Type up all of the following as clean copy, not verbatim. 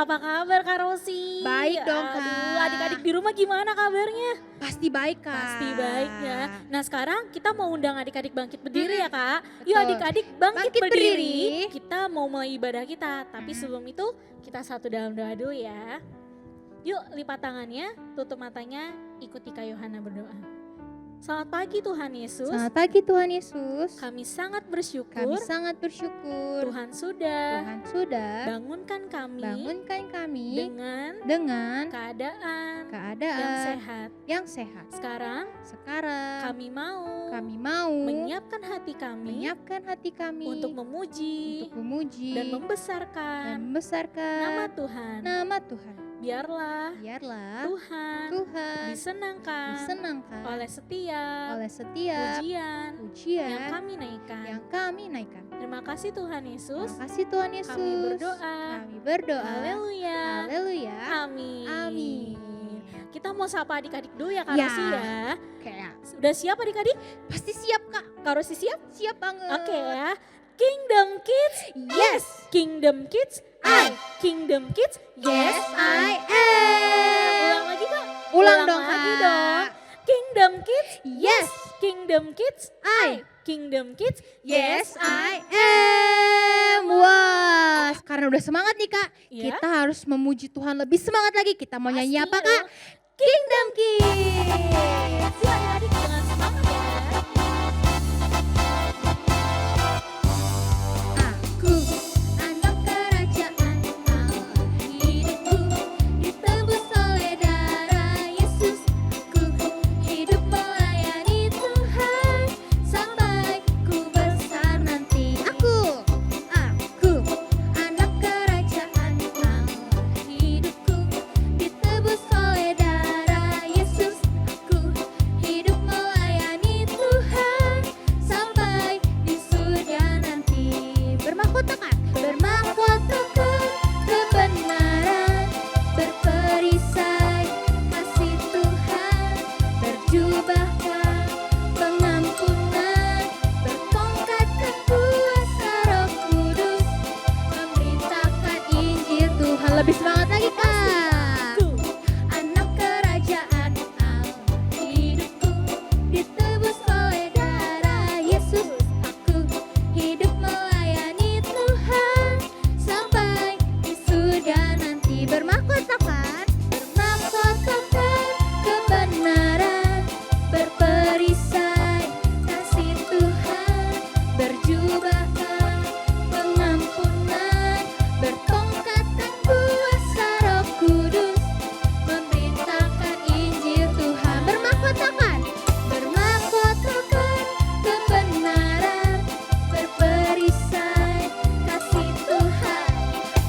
Apa kabar Kak Rosi? Baik dong, Aduh, Kak. adik-adik di rumah gimana kabarnya? Pasti baik, Kak. Pasti baik ya. Nah sekarang kita mau undang adik-adik bangkit berdiri ya Kak. Yuk betul. adik-adik bangkit Bangkit berdiri. berdiri. Kita mau mulai ibadah kita. Tapi sebelum itu kita satu dalam doa dulu ya. Yuk lipat tangannya, tutup matanya, ikuti Kak Yohana berdoa. Selamat pagi Tuhan Yesus. Selamat pagi Tuhan Yesus. Kami sangat bersyukur Kami sangat bersyukur Tuhan sudah Tuhan sudah bangunkan kami bangunkan kami dengan dengan keadaan yang keadaan sehat. yang sehat. Sekarang Sekarang kami mau menyiapkan menyiapkan hati kami untuk memuji memuji dan membesarkan membesarkan nama Tuhan. nama Tuhan. Biarlah Biarlah Tuhan disenangkan disenangkan oleh setiap setiap pujian pujian yang kami naikkan. yang kami naikkan. Terima kasih Tuhan Yesus. Terima kasih Tuhan Yesus. Kami berdoa. Kami berdoa. Haleluya. Haleluya. Amin. Amin. Kita mau sapa adik-adik dulu ya Kak Ya. Rosi ya. Kayak Sudah siap adik-adik? pasti siap Kak. Kak Rosi siap? Siap banget. Oke ya. Kingdom Kids, Yes. Kingdom Kids, Kingdom Kids, Yes, I am. am. Ulang lagi Kak. Ulang dong lagi Kak. dong. Kingdom Kids, Yes. Kingdom Kids, I. Kingdom Kids, Yes, I am. Wah, karena udah semangat nih Kak, Ya. kita harus memuji Tuhan lebih semangat lagi. Kita mau nyanyi apa Pastinya Kak? dong. Kingdom Kids. Yuk adik-adik dengan semangat ya. Aku anak kerajaan Allah, hidupku ditebus oleh darah Yesus. Ku hidup melayani Tuhan sampai ku besar nanti. Aku anak kerajaan Allah, hidupku ditebus oleh darah Yesus. Ku hidup melayani Tuhan sampai di surga nanti. Bermahkotakan kebenaran, berperisai kasih Tuhan, berjubahkan pengampunan, bertongkatkan kuasa Roh Kudus, memberitakan Injil Tuhan. Lebih semangat lagi Kak. Anak kerajaan Allah, hidupku ditebus oleh darah Yesus. Aku hidup melayani Tuhan sampai di surga nanti. Bermahkotakan kebenaran, berperisai kasih Tuhan, berjubahkan pengampunan, bertongkatkan kuasa Roh Kudus, memberitakan Injil Tuhan. Bermahkotakan kebenaran, berperisai kasih Tuhan,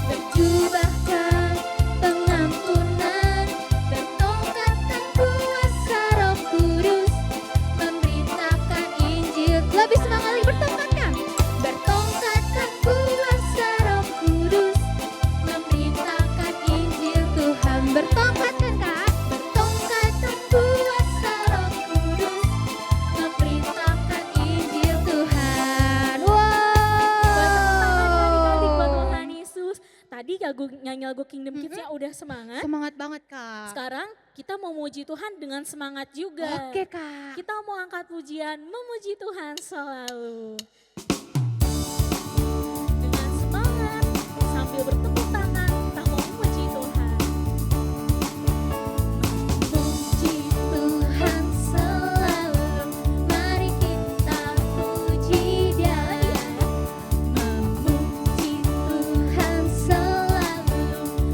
berjubahkan pengampunan, bertongkatkan kuasa Roh Kudus, memberitakan Injil. Lebih semangat lagi, bertongkatkan kuasa Roh Kudus, memberitakan Injil Tuhan. Bertongkatkan Kak, bertongkatkan kuasa Roh Kudus, memberitakan Injil Tuhan. Adik-adik buat Wow. Tuhan Yesus. Tadi nyanyi lagu Kingdom Kids-nya udah semangat. Semangat banget Kak. Sekarang kita mau muji Tuhan dengan semangat juga. Oke Kak. Kita mau angkat pujian memuji Tuhan selalu. Dengan semangat sambil bertepuk tangan kita mau memuji Tuhan. Puji Tuhan selalu, mari kita puji Dia. Memuji Tuhan selalu,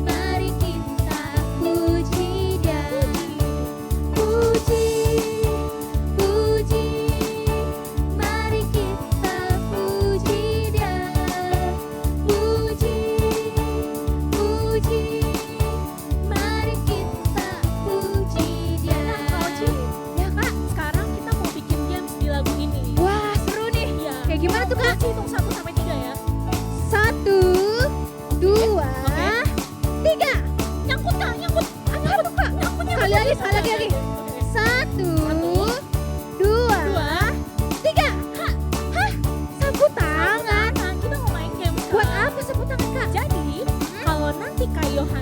mari kita puji Dia. Puji, puji, mari kita puji Dia. Puji, puji, mari kita puji Dia. Ya Kak, sekarang kita mau bikin games di lagu ini. Wah seru nih. Iya. Kayak gimana tuh Kak? Aku hitung 1 sampai 3 ya. 1, 2, 3. Nyangkut Kak, nyangkut. Nyangkut Kak. Sekali lagi, sekali lagi. 1, 2, 3. Hah? Sapu tangan. Nah, kita mau main games Kak. Buat apa sapu tangan Kak? Jadi, kalau nanti Kak Yohana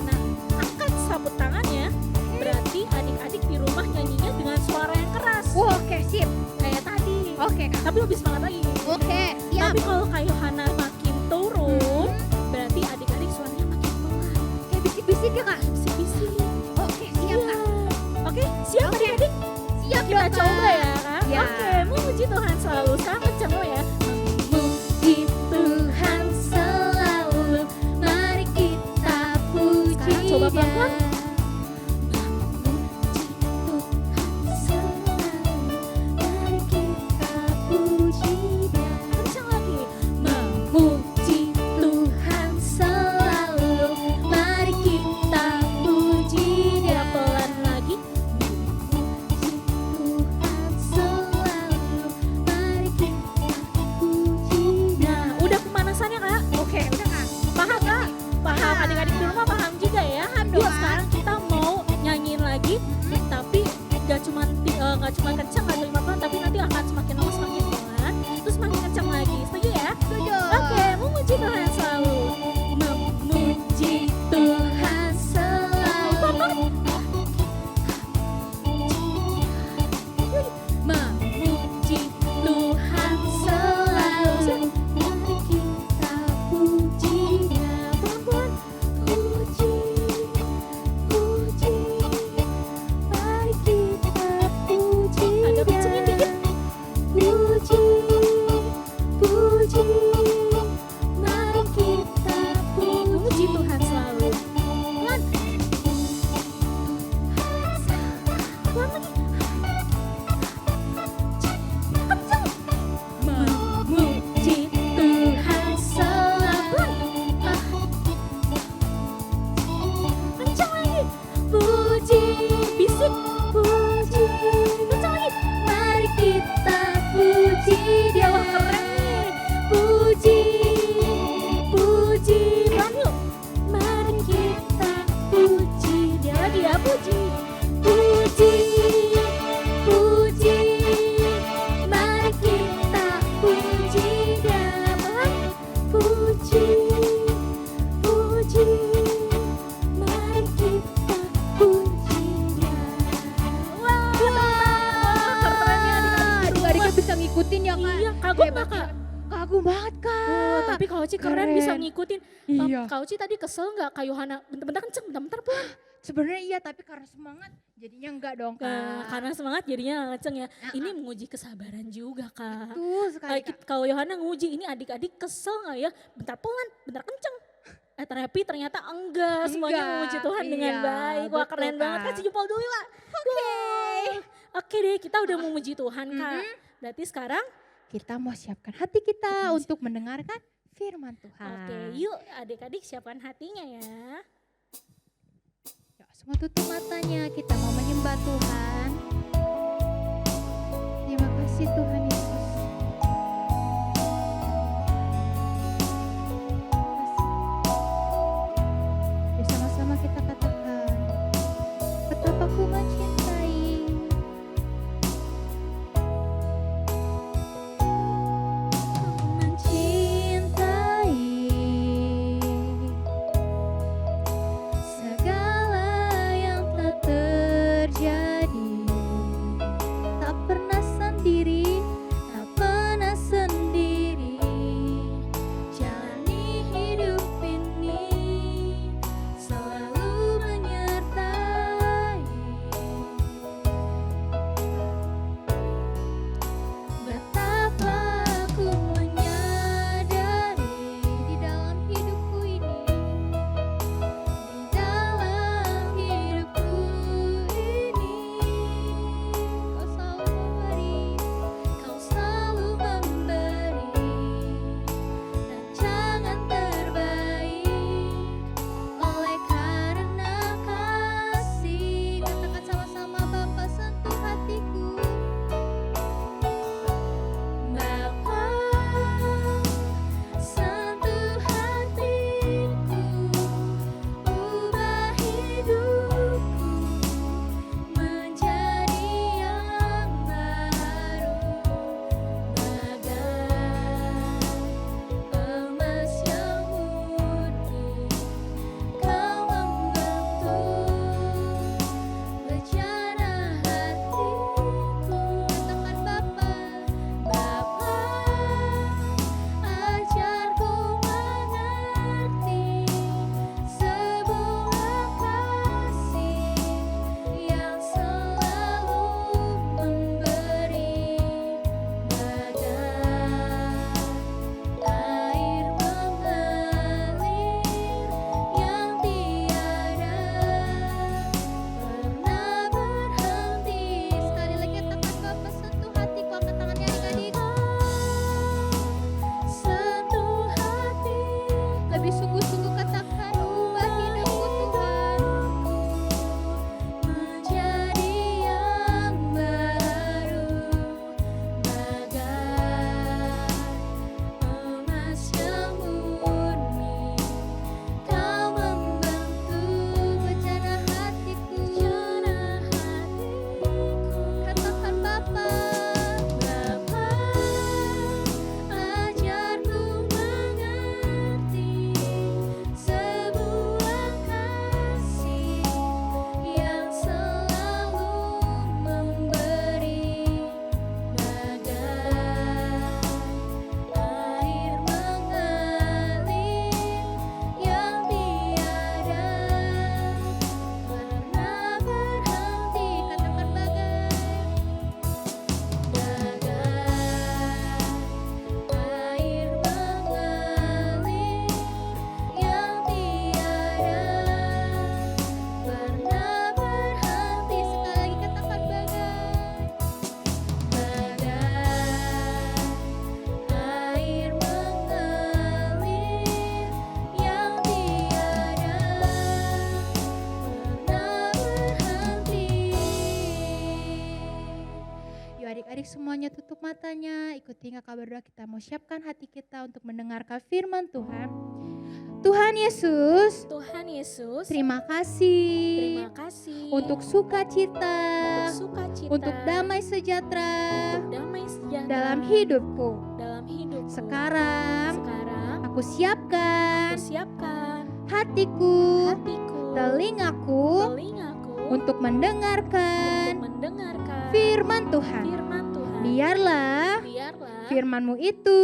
Oke, siap. Tapi kalau Kak Yohana makin turun, berarti adik-adik suaranya makin pelan. Kayak bisik-bisik ya kak? Bisik-bisik. Oke, siap kak. Oke, siap Oke. adik-adik? Siap Kita dong, Kak. coba ya Kak. Ya. Oke, memuji Tuhan selalu sangat cemerlang ya. Puji Tuhan selalu, mari kita puji Sekarang coba pelan-pelan. Dia. Memuji Tuhan selalu, mari kita puji Dia. Coba pelan lagi. Memuji Tuhan selalu, mari kita puji Dia. Nah, udah pemanasannya Kak? Oke, udah kak. Paham Kak? Paham, adik-adik di rumah paham juga ya? Paham Yuk dong. sekarang kita mau nyanyiin lagi, tapi gak cuma kencang, gak cuma pelan, tapi nanti akan semakin lama semakin pelan, terus semakin kencang lagi. Setuju ya? Setuju. Oke, memuji Tuhan selalu. Memuji Tuhan selalu. Memuji Tuhan selalu, mari kita puji Dia. Pelan-pelan. Puji, puji, mari kita puji Agak kencengin Dia. dikit. Puji, puji, mari kita Memuji Tuhan selalu. Pelan. Pelan lagi. Memuji Tuhan selalu. Kencang lagi. Puji, Bisik. puji, Kencang lagi. mari kita puji Dia. Wah, keren nih. Puji, puji, Pelan yuk. mari kita puji Dia. Lagi ya, puji. Puji, puji, mari kita puji Dia. Puji, puji, mari kita puji Dia. Wah, keren ya adik-adik di Adik-adiknya rumah. bisa ngikutin ya kak? Iya, kagum Hebat, gak Kak? Kagum banget kak. Oh, tapi Kak Oci keren bisa Keren. ngikutin. Iya. Kak Oci tadi kesel nggak Kak Yohana? Bentar-bentar kenceng, bentar-bentar pelan. Sebenarnya iya, tapi karena semangat jadinya enggak dong kak. Nah, karena semangat jadinya nggak kenceng ya. Nah, Ini menguji kesabaran juga Kak. Betul sekali kak. Kalau Yohana nguji ini adik-adik kesel nggak ya? Bentar pelan, bentar kenceng. Tapi ternyata enggak, semuanya Enggak, memuji Tuhan dengan iya, baik. Wah betul, keren banget, Kak. kasih jempol dulu lah. Oke. Oke deh, kita udah memuji Tuhan Kak. Berarti sekarang, Kita mau siapkan hati kita untuk mendengarkan firman Tuhan. oke yuk adik-adik siapkan hatinya ya. Ya, semua tutup matanya, kita mau menyembah Tuhan. Terima kasih Tuhan Yesus. Terima kasih. Yuk sama-sama kita katakan, betapa ku mencintai. Mencintai segala yang telah terjadi, tak pernah sendiri, tutup matanya, ikuti kakak berdoa, kita mau siapkan hati kita untuk mendengarkan firman Tuhan. Tuhan Yesus, Tuhan Yesus, terima kasih terima kasih untuk sukacita, untuk damai sejahtera damai sejahtera dalam hidupku. dalam hidupku. Sekarang Aku aku siapkan siapkan hatiku, hatiku, telingaku telingaku untuk mendengarkan mendengarkan firman Tuhan. firman Tuhan. Biarlah Biarlah firman-Mu itu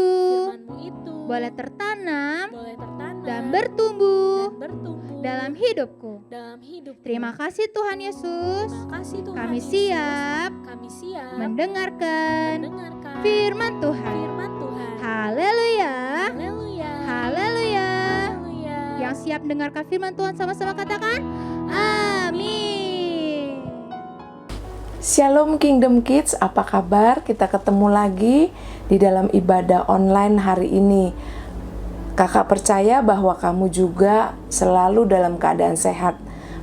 firman-Mu itu boleh tertanam boleh tertanam dan bertumbuh dan bertumbuh dalam hidupku. dalam hidupku. Terima kasih Tuhan Yesus. Terima kasih Tuhan Kami Yesus. siap Kami siap mendengarkan mendengarkan firman Tuhan. firman Tuhan. Haleluya. Haleluya. Haleluya. Haleluya. Yang siap mendengarkan firman Tuhan sama-sama katakan amin. Shalom Kingdom Kids, apa kabar? Kita ketemu lagi di dalam ibadah online hari ini. Kakak percaya bahwa kamu juga selalu dalam keadaan sehat.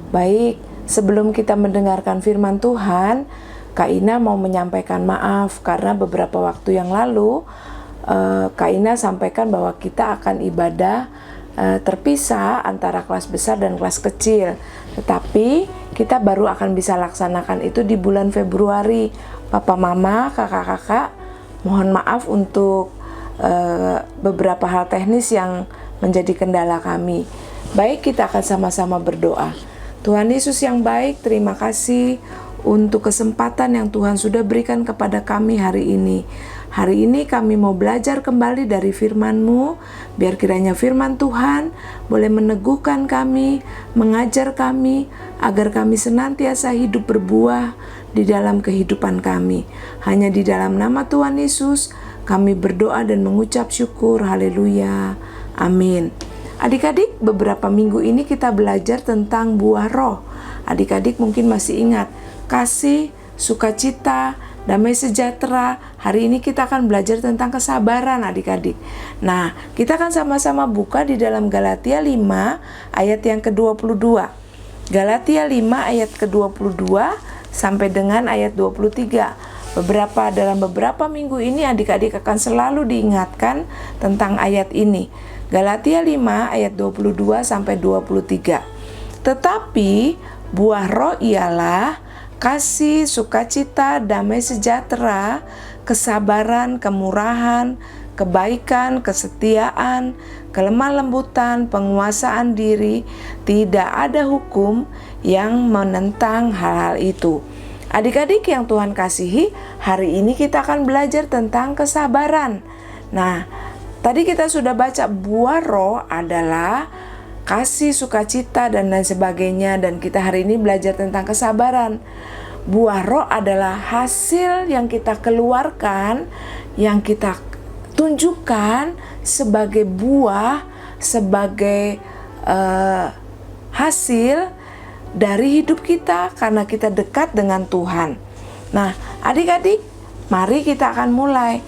Baik, sebelum kita mendengarkan firman Tuhan, Kak Ina mau menyampaikan maaf karena beberapa waktu yang lalu Kak Ina sampaikan bahwa kita akan ibadah terpisah antara kelas besar dan kelas kecil. Tetapi kita baru akan bisa laksanakan itu di bulan Februari. Papa mama, kakak-kakak, mohon maaf untuk beberapa hal teknis yang menjadi kendala kami. Baik, kita akan sama-sama berdoa. Tuhan Yesus yang baik, terima kasih untuk kesempatan yang Tuhan sudah berikan kepada kami hari ini. Hari ini kami mau belajar kembali dari firman-Mu, biar kiranya firman Tuhan boleh meneguhkan kami, mengajar kami, agar kami senantiasa hidup berbuah di dalam kehidupan kami. Hanya di dalam nama Tuhan Yesus, kami berdoa dan mengucap syukur, haleluya, amin. Adik-adik, beberapa minggu ini kita belajar tentang buah roh. Adik-adik mungkin masih ingat, kasih, sukacita, damai sejahtera. Hari ini kita akan belajar tentang kesabaran adik-adik. Nah, kita akan sama-sama buka di dalam Galatia 5 ayat yang ke-22. Galatia 5 ayat ke-22 sampai dengan ayat 23. Dalam beberapa minggu ini adik-adik akan selalu diingatkan tentang ayat ini. Galatia 5 ayat 22 sampai 23. Tetapi buah roh ialah kasih, sukacita, damai sejahtera, kesabaran, kemurahan, kebaikan, kesetiaan, kelemah lembutan, penguasaan diri. Tidak ada hukum yang menentang hal-hal itu. Adik-adik yang Tuhan kasihi, hari ini kita akan belajar tentang kesabaran. Nah, tadi kita sudah baca buah roh adalah kasih, sukacita, dan lain sebagainya. Dan kita hari ini belajar tentang kesabaran. Buah roh adalah hasil yang kita keluarkan, yang kita tunjukkan sebagai buah, sebagai hasil dari hidup kita karena kita dekat dengan Tuhan. Nah, adik-adik, mari kita akan mulai.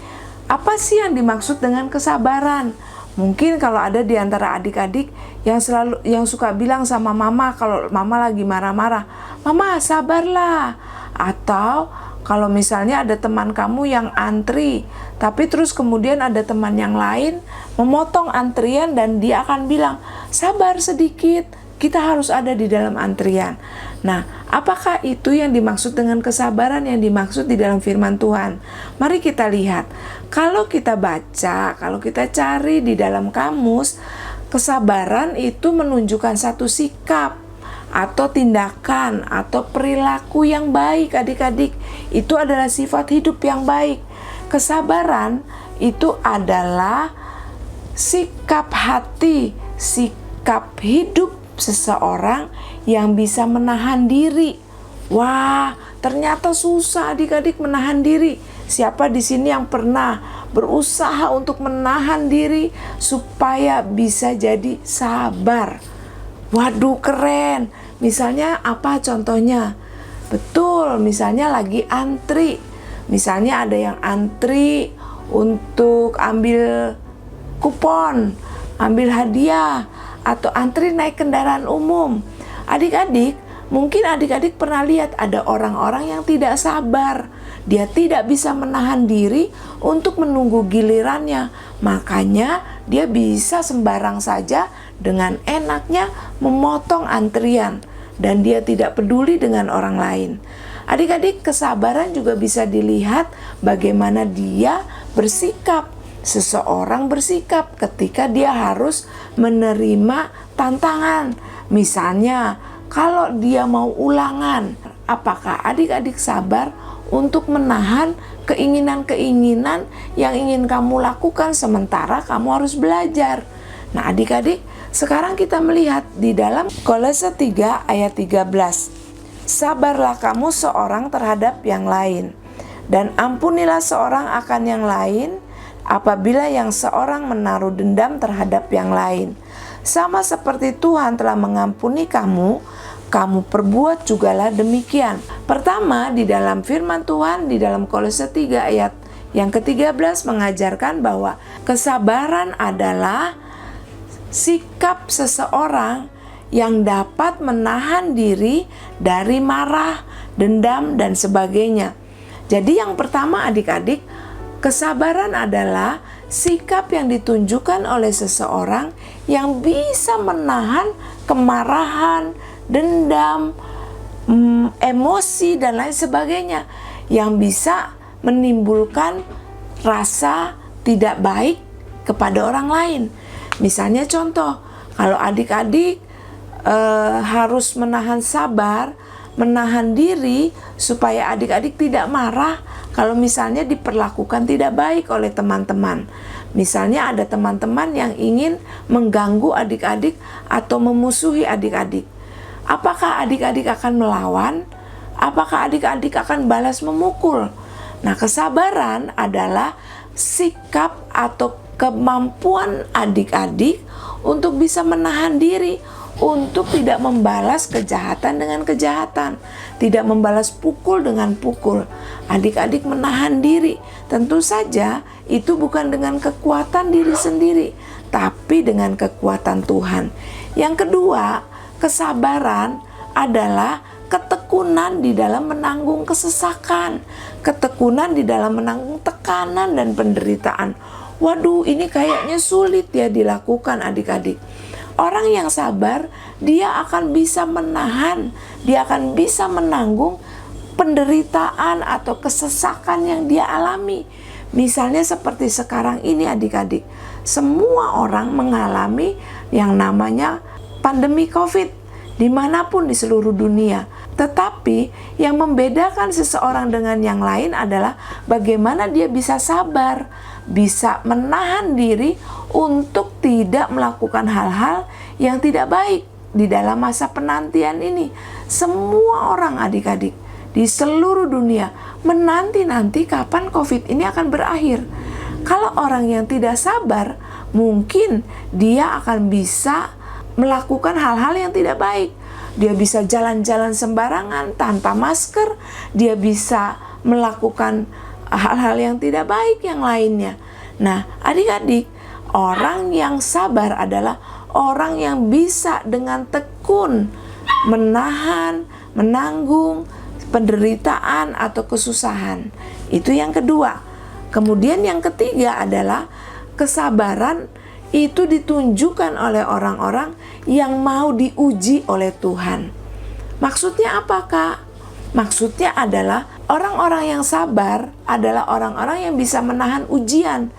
Apa sih yang dimaksud dengan kesabaran? Mungkin kalau ada di antara adik-adik yang suka bilang sama mama kalau mama lagi marah-marah, "Mama, sabarlah." Atau kalau misalnya ada teman kamu yang antri, tapi terus kemudian ada teman yang lain memotong antrian dan dia akan bilang, "Sabar sedikit, kita harus ada di dalam antrian." Nah, apakah itu yang dimaksud dengan kesabaran yang dimaksud di dalam firman Tuhan? Mari kita lihat. Kalau kita baca, kalau kita cari di dalam kamus, kesabaran itu menunjukkan satu sikap atau tindakan atau perilaku yang baik adik-adik. Itu adalah sifat hidup yang baik. Kesabaran itu adalah sikap hati, sikap hidup seseorang yang bisa menahan diri. Wah, ternyata susah adik-adik menahan diri. Siapa di sini yang pernah berusaha untuk menahan diri supaya bisa jadi sabar? Waduh, keren. Misalnya apa contohnya? Betul, misalnya lagi antri. Misalnya ada yang antri untuk ambil kupon, ambil hadiah, atau antri naik kendaraan umum. Adik-adik, mungkin adik-adik pernah lihat ada orang-orang yang tidak sabar. dia tidak bisa menahan diri untuk menunggu gilirannya. Makanya dia bisa sembarang saja dengan enaknya memotong antrian dan dia tidak peduli dengan orang lain. Adik-adik, kesabaran juga bisa dilihat bagaimana dia bersikap. Seseorang bersikap ketika dia harus menerima tantangan. Misalnya, kalau dia mau ulangan, apakah adik-adik sabar untuk menahan keinginan-keinginan yang ingin kamu lakukan sementara kamu harus belajar? Nah, adik-adik, sekarang kita melihat di dalam Kolose 3 ayat 13. Sabarlah kamu seorang terhadap yang lain, dan ampunilah seorang akan yang lain apabila yang seorang menaruh dendam terhadap yang lain. Sama seperti Tuhan telah mengampuni kamu, kamu perbuat jugalah demikian. Pertama, di dalam firman Tuhan, di dalam Kolose 3 ayat yang ke-13 mengajarkan bahwa kesabaran adalah sikap seseorang yang dapat menahan diri dari marah, dendam, dan sebagainya. Jadi yang pertama adik-adik, kesabaran adalah sikap yang ditunjukkan oleh seseorang yang bisa menahan kemarahan, dendam, emosi, dan lain sebagainya, yang bisa menimbulkan rasa tidak baik kepada orang lain. Misalnya contoh, kalau adik-adik harus menahan sabar, menahan diri supaya adik-adik tidak marah kalau misalnya diperlakukan tidak baik oleh teman-teman. Misalnya ada teman-teman yang ingin mengganggu adik-adik atau memusuhi adik-adik. Apakah adik-adik akan melawan? Apakah adik-adik akan balas memukul? Nah, kesabaran adalah sikap atau kemampuan adik-adik untuk bisa menahan diri, untuk tidak membalas kejahatan dengan kejahatan, tidak membalas pukul dengan pukul. Adik-adik menahan diri. Tentu saja itu bukan dengan kekuatan diri sendiri, tapi dengan kekuatan Tuhan. Yang kedua, kesabaran adalah ketekunan di dalam menanggung kesesakan, ketekunan di dalam menanggung tekanan dan penderitaan. Waduh, ini kayaknya sulit ya dilakukan adik-adik. Orang yang sabar, dia akan bisa menahan, dia akan bisa menanggung penderitaan atau kesesakan yang dia alami. Misalnya seperti sekarang ini adik-adik, semua orang mengalami yang namanya pandemi COVID dimanapun di seluruh dunia. Tetapi yang membedakan seseorang dengan yang lain adalah bagaimana dia bisa sabar, bisa menahan diri untuk tidak melakukan hal-hal yang tidak baik di dalam masa penantian ini. Semua orang adik-adik di seluruh dunia menanti-nanti kapan COVID ini akan berakhir. Kalau orang yang tidak sabar, mungkin dia akan bisa melakukan hal-hal yang tidak baik. Dia bisa jalan-jalan sembarangan tanpa masker, dia bisa melakukan hal-hal yang tidak baik yang lainnya. Nah, adik-adik, orang yang sabar adalah orang yang bisa dengan tekun menahan, menanggung penderitaan atau kesusahan. Itu yang kedua. Kemudian yang ketiga adalah kesabaran itu ditunjukkan oleh orang-orang yang mau diuji oleh Tuhan. Maksudnya apa, Kak? Maksudnya adalah orang-orang yang sabar adalah orang-orang yang bisa menahan ujian,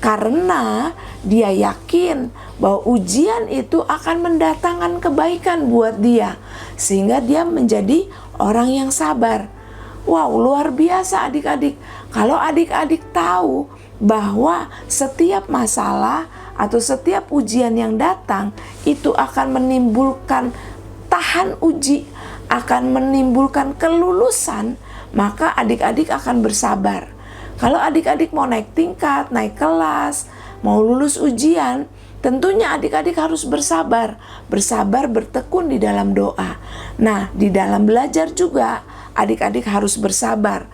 karena dia yakin bahwa ujian itu akan mendatangkan kebaikan buat dia, sehingga dia menjadi orang yang sabar. Wow, luar biasa adik-adik. Kalau adik-adik tahu bahwa setiap masalah atau setiap ujian yang datang itu akan menimbulkan tahan uji, akan menimbulkan kelulusan, maka adik-adik akan bersabar. Kalau adik-adik mau naik tingkat, naik kelas, mau lulus ujian, tentunya adik-adik harus bersabar. Bersabar, bertekun di dalam doa. Nah, di dalam belajar juga adik-adik harus bersabar.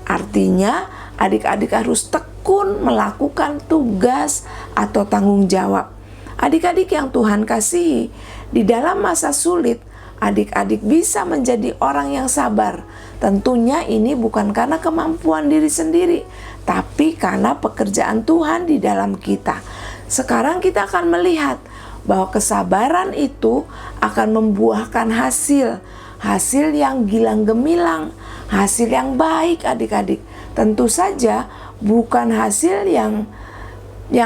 Artinya adik-adik harus tekun melakukan tugas atau tanggung jawab. Adik-adik yang Tuhan kasihi, di dalam masa sulit adik-adik bisa menjadi orang yang sabar. Tentunya ini bukan karena kemampuan diri sendiri, tapi karena pekerjaan Tuhan di dalam kita. Sekarang kita akan melihat bahwa kesabaran itu akan membuahkan hasil yang gilang gemilang, hasil yang baik adik-adik. Tentu saja bukan hasil yang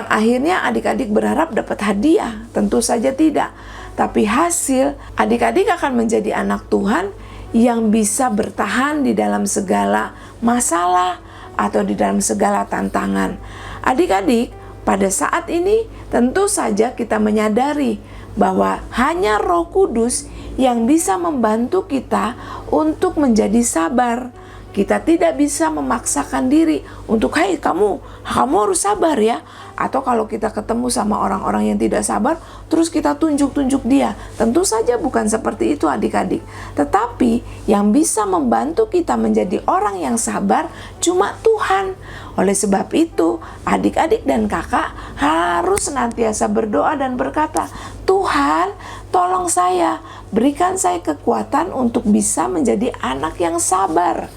akhirnya adik-adik berharap dapat hadiah, tentu saja tidak. Tapi hasil adik-adik akan menjadi anak Tuhan yang bisa bertahan di dalam segala masalah atau di dalam segala tantangan. Adik-adik, pada saat ini tentu saja kita menyadari bahwa hanya Roh Kudus yang bisa membantu kita untuk menjadi sabar. Kita tidak bisa memaksakan diri untuk, "Hei kamu harus sabar ya." Atau kalau kita ketemu sama orang-orang yang tidak sabar, terus kita tunjuk-tunjuk dia. Tentu saja bukan seperti itu adik-adik. Tetapi yang bisa membantu kita menjadi orang yang sabar cuma Tuhan. Oleh sebab itu, adik-adik dan kakak harus senantiasa berdoa dan berkata, "Tuhan, tolong saya, berikan saya kekuatan untuk bisa menjadi anak yang sabar."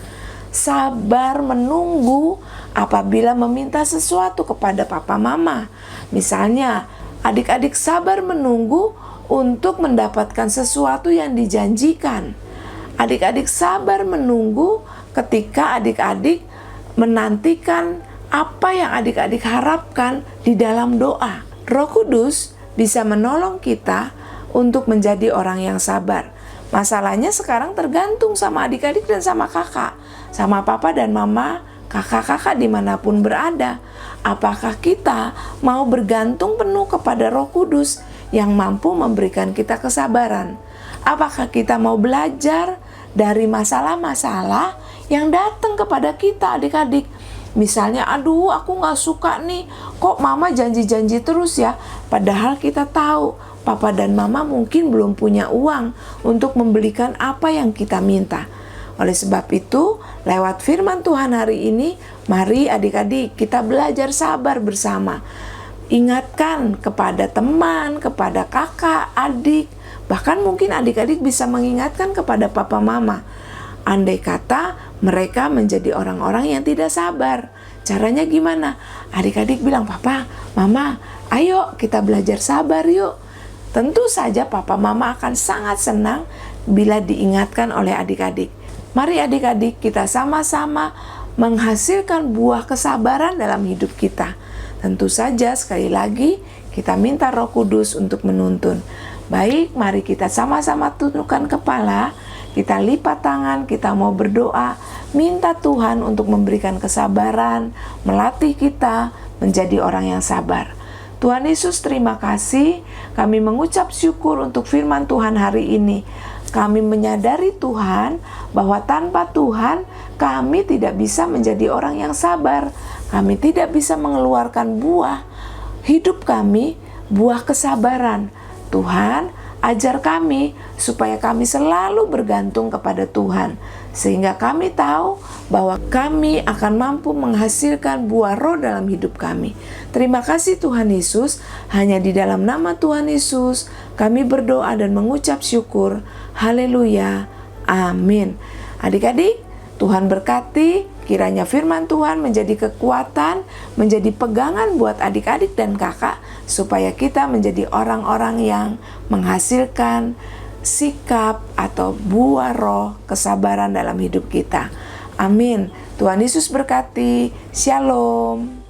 Sabar menunggu apabila meminta sesuatu kepada papa mama. Misalnya, adik-adik sabar menunggu untuk mendapatkan sesuatu yang dijanjikan. Adik-adik sabar menunggu ketika adik-adik menantikan apa yang adik-adik harapkan di dalam doa. Roh Kudus bisa menolong kita untuk menjadi orang yang sabar. Masalahnya sekarang tergantung sama adik-adik dan sama kakak, sama papa dan mama, kakak-kakak dimanapun berada. Apakah kita mau bergantung penuh kepada Roh Kudus yang mampu memberikan kita kesabaran? Apakah kita mau belajar dari masalah-masalah yang datang kepada kita adik-adik? Misalnya, "Aduh aku gak suka nih, kok mama janji-janji terus ya?" Padahal kita tahu papa dan mama mungkin belum punya uang untuk membelikan apa yang kita minta. Oleh sebab itu, lewat firman Tuhan hari ini, mari adik-adik kita belajar sabar bersama. Ingatkan kepada teman, kepada kakak, adik, bahkan mungkin adik-adik bisa mengingatkan kepada papa mama. Andai kata mereka menjadi orang-orang yang tidak sabar. Caranya gimana? Adik-adik bilang, "Papa, mama, ayo kita belajar sabar yuk." Tentu saja papa mama akan sangat senang bila diingatkan oleh adik-adik. Mari adik-adik kita sama-sama menghasilkan buah kesabaran dalam hidup kita. Tentu saja sekali lagi kita minta Roh Kudus untuk menuntun. Baik, mari kita sama-sama tundukkan kepala, kita lipat tangan, kita mau berdoa, minta Tuhan untuk memberikan kesabaran, melatih kita menjadi orang yang sabar. Tuhan Yesus, terima kasih. Kami mengucap syukur untuk firman Tuhan hari ini. Kami menyadari Tuhan bahwa tanpa Tuhan kami tidak bisa menjadi orang yang sabar. Kami tidak bisa mengeluarkan buah hidup kami, buah kesabaran. Tuhan, ajar kami supaya kami selalu bergantung kepada Tuhan, sehingga kami tahu bahwa kami akan mampu menghasilkan buah roh dalam hidup kami. Terima kasih Tuhan Yesus, hanya di dalam nama Tuhan Yesus kami berdoa dan mengucap syukur. Haleluya, amin. Adik-adik, Tuhan berkati, kiranya firman Tuhan menjadi kekuatan, menjadi pegangan buat adik-adik dan kakak, supaya kita menjadi orang-orang yang menghasilkan sikap atau buah roh kesabaran dalam hidup kita. Amin. Tuhan Yesus berkati. Shalom.